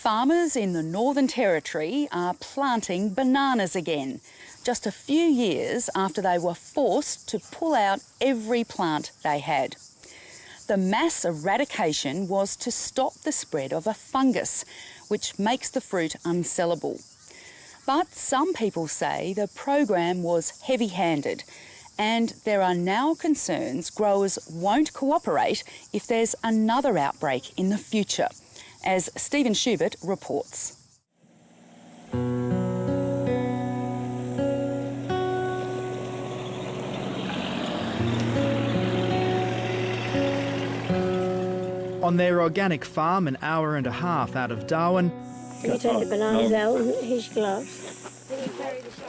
Farmers in the Northern Territory are planting bananas again, just a few years after they were forced to pull out every plant they had. The mass eradication was to stop the spread of a fungus, which makes the fruit unsellable. But some people say the program was heavy-handed, and there are now concerns growers won't cooperate if there's another outbreak in the future, as Stephen Schubert reports. On their organic farm an hour and a half out of Darwin, can you take the bananas out and his gloves?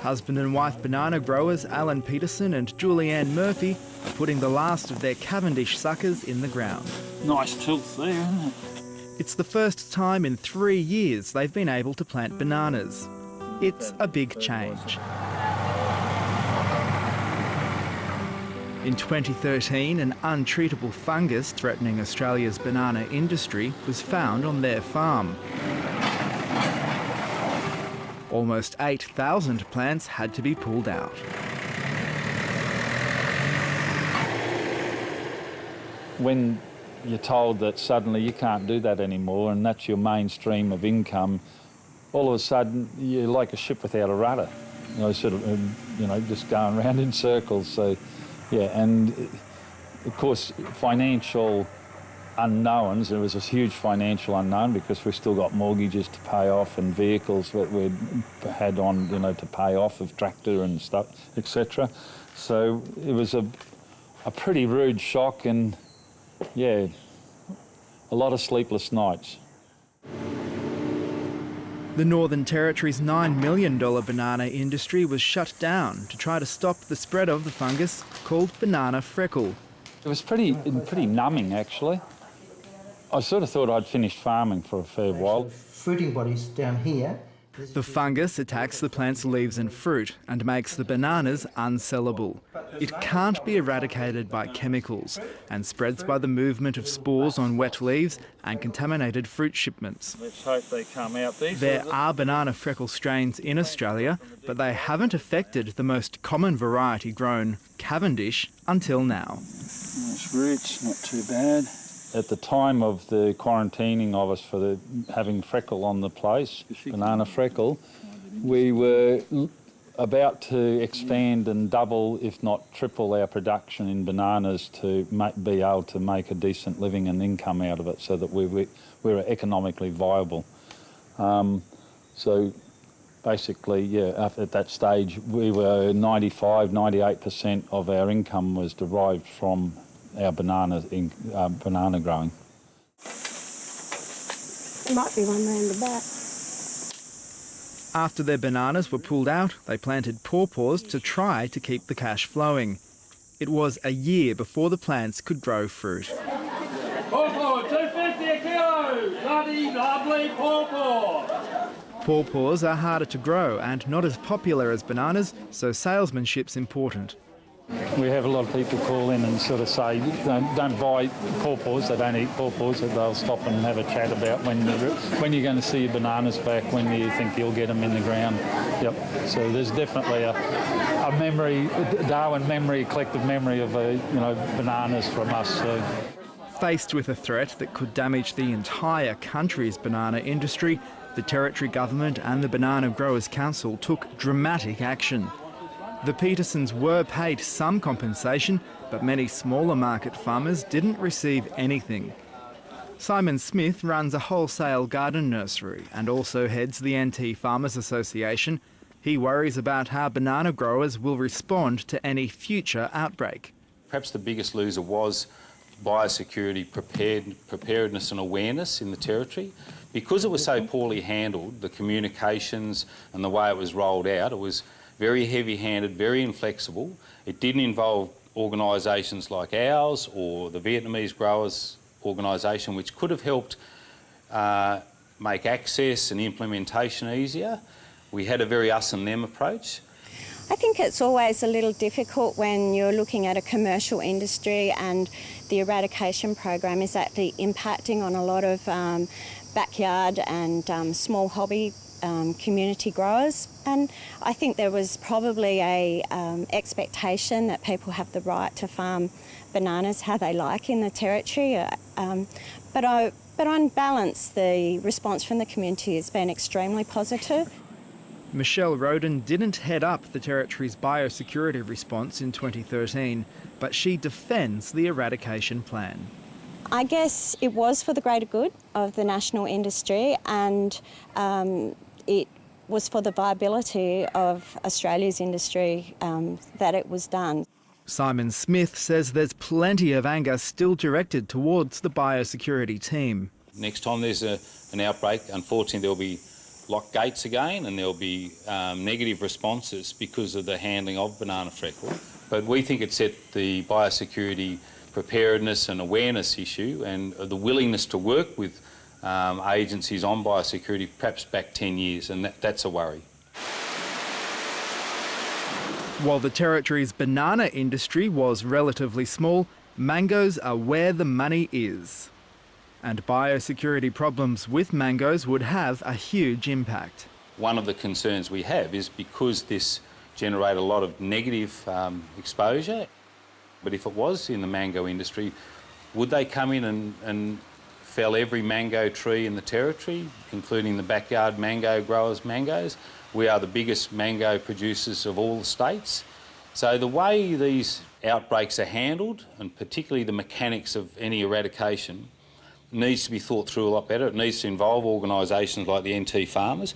husband and wife banana growers Alan Peterson and Julianne Murphy are putting the last of their Cavendish suckers in the ground. Nice tilth there, isn't it? It's the first time in 3 years they've been able to plant bananas. It's a big change. In 2013, an untreatable fungus threatening Australia's banana industry was found on their farm. Almost 8,000 plants had to be pulled out. When you're told that suddenly you can't do that anymore and that's your main stream of income, all of a sudden you're like a ship without a rudder, sort of, just going around in circles. So, yeah, and of course, financial unknowns. There was a huge financial unknown because we've still got mortgages to pay off and vehicles that we had on, to pay off of tractor and stuff, etc. So it was a pretty rude shock and, yeah, a lot of sleepless nights. The Northern Territory's $9 million banana industry was shut down to try to stop the spread of the fungus called banana freckle. It was pretty numbing, actually. I sort of thought I'd finished farming for a fair while. Fruiting bodies down here. The fungus attacks the plant's leaves and fruit and makes the bananas unsellable. It can't be eradicated by chemicals and spreads by the movement of spores on wet leaves and contaminated fruit shipments. Let's hope they come out. There are banana freckle strains in Australia, but they haven't affected the most common variety grown, Cavendish, until now. Nice roots, not too bad. At the time of the quarantining of us for having freckle on the place, banana freckle, we were about to expand and double, if not triple, our production in bananas to be able to make a decent living and income out of it so that we were economically viable. So basically, yeah, at that stage, we were 98% of our income was derived from our banana growing. Might be one round the back. After their bananas were pulled out, they planted pawpaws to try to keep the cash flowing. It was a year before the plants could grow fruit. Pawpaw, $2.50 a kilo! Bloody lovely pawpaw! Pawpaws are harder to grow and not as popular as bananas, so salesmanship's important. We have a lot of people call in and sort of say, don't buy pawpaws, they don't eat pawpaws, that they'll stop and have a chat about when you're going to see your bananas back, when you think you'll get them in the ground. Yep. So there's definitely a memory, Darwin memory, collective memory of bananas from us. So. Faced with a threat that could damage the entire country's banana industry, the Territory Government and the Banana Growers Council took dramatic action. The Petersons were paid some compensation, but many smaller market farmers didn't receive anything. Simon Smith runs a wholesale garden nursery and also heads the NT Farmers Association. He worries about how banana growers will respond to any future outbreak. Perhaps the biggest loser was biosecurity preparedness and awareness in the Territory. Because it was so poorly handled, the communications and the way it was rolled out, it was very heavy-handed, very inflexible. It didn't involve organisations like ours or the Vietnamese Growers Organisation, which could have helped make access and implementation easier. We had a very us and them approach. I think it's always a little difficult when you're looking at a commercial industry and the eradication program is actually impacting on a lot of backyard and small hobby community growers, and I think there was probably a expectation that people have the right to farm bananas how they like in the territory, but on balance the response from the community has been extremely positive. Michelle Roden didn't head up the Territory's biosecurity response in 2013, but she defends the eradication plan. I guess it was for the greater good of the national industry, and it was for the viability of Australia's industry that it was done. Simon Smith says there's plenty of anger still directed towards the biosecurity team. Next time there's an outbreak, unfortunately there'll be locked gates again, and there'll be negative responses because of the handling of banana freckle. But we think it set the biosecurity preparedness and awareness issue and the willingness to work with agencies on biosecurity perhaps back 10 years, and that's a worry. While the Territory's banana industry was relatively small, mangoes are where the money is. And biosecurity problems with mangoes would have a huge impact. One of the concerns we have is because this generated a lot of negative exposure, but if it was in the mango industry, would they come in and fell every mango tree in the Territory, including the backyard mango growers' mangoes? We are the biggest mango producers of all the states. So the way these outbreaks are handled, and particularly the mechanics of any eradication, needs to be thought through a lot better. It needs to involve organisations like the NT Farmers.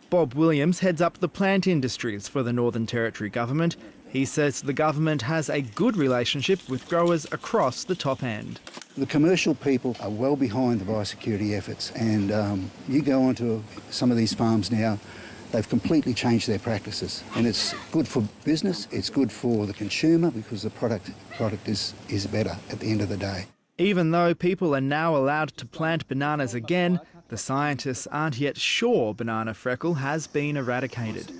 Bob Williams heads up the plant industries for the Northern Territory government. He says the government has a good relationship with growers across the top end. The commercial people are well behind the biosecurity efforts, and you go onto some of these farms now, they've completely changed their practices, and it's good for business, it's good for the consumer because the product is better at the end of the day. Even though people are now allowed to plant bananas again, the scientists aren't yet sure banana freckle has been eradicated.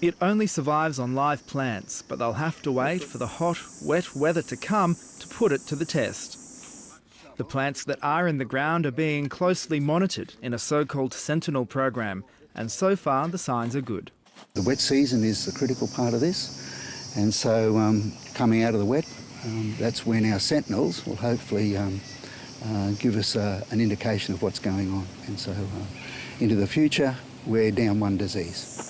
It only survives on live plants, but they'll have to wait for the hot, wet weather to come to put it to the test. The plants that are in the ground are being closely monitored in a so-called Sentinel program, and so far the signs are good. The wet season is the critical part of this, and so coming out of the wet, that's when our sentinels will hopefully give us an indication of what's going on. And so into the future, we're down one disease.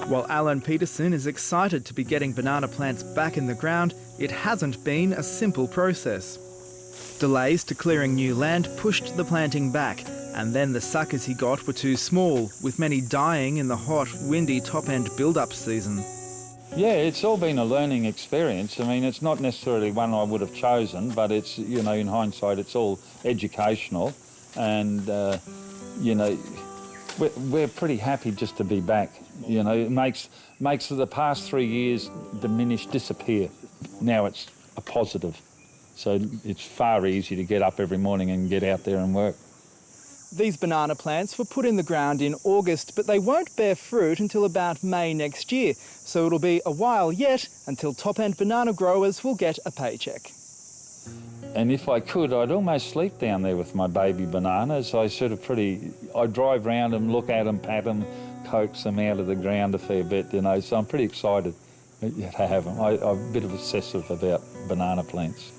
While Alan Peterson is excited to be getting banana plants back in the ground, it hasn't been a simple process. Delays to clearing new land pushed the planting back, and then the suckers he got were too small, with many dying in the hot, windy top-end build-up season. Yeah, it's all been a learning experience. I mean, it's not necessarily one I would have chosen, but it's, you know, in hindsight, it's all educational. And, you know, we're pretty happy just to be back. You know, it makes the past 3 years disappear. Now it's a positive. So it's far easier to get up every morning and get out there and work. These banana plants were put in the ground in August, but they won't bear fruit until about May next year. So it'll be a while yet until top-end banana growers will get a paycheck. And if I could, I'd almost sleep down there with my baby bananas. I drive round them, look at them, pat them, coax them out of the ground a fair bit, you know, so I'm pretty excited to have them. I'm a bit of obsessive about banana plants.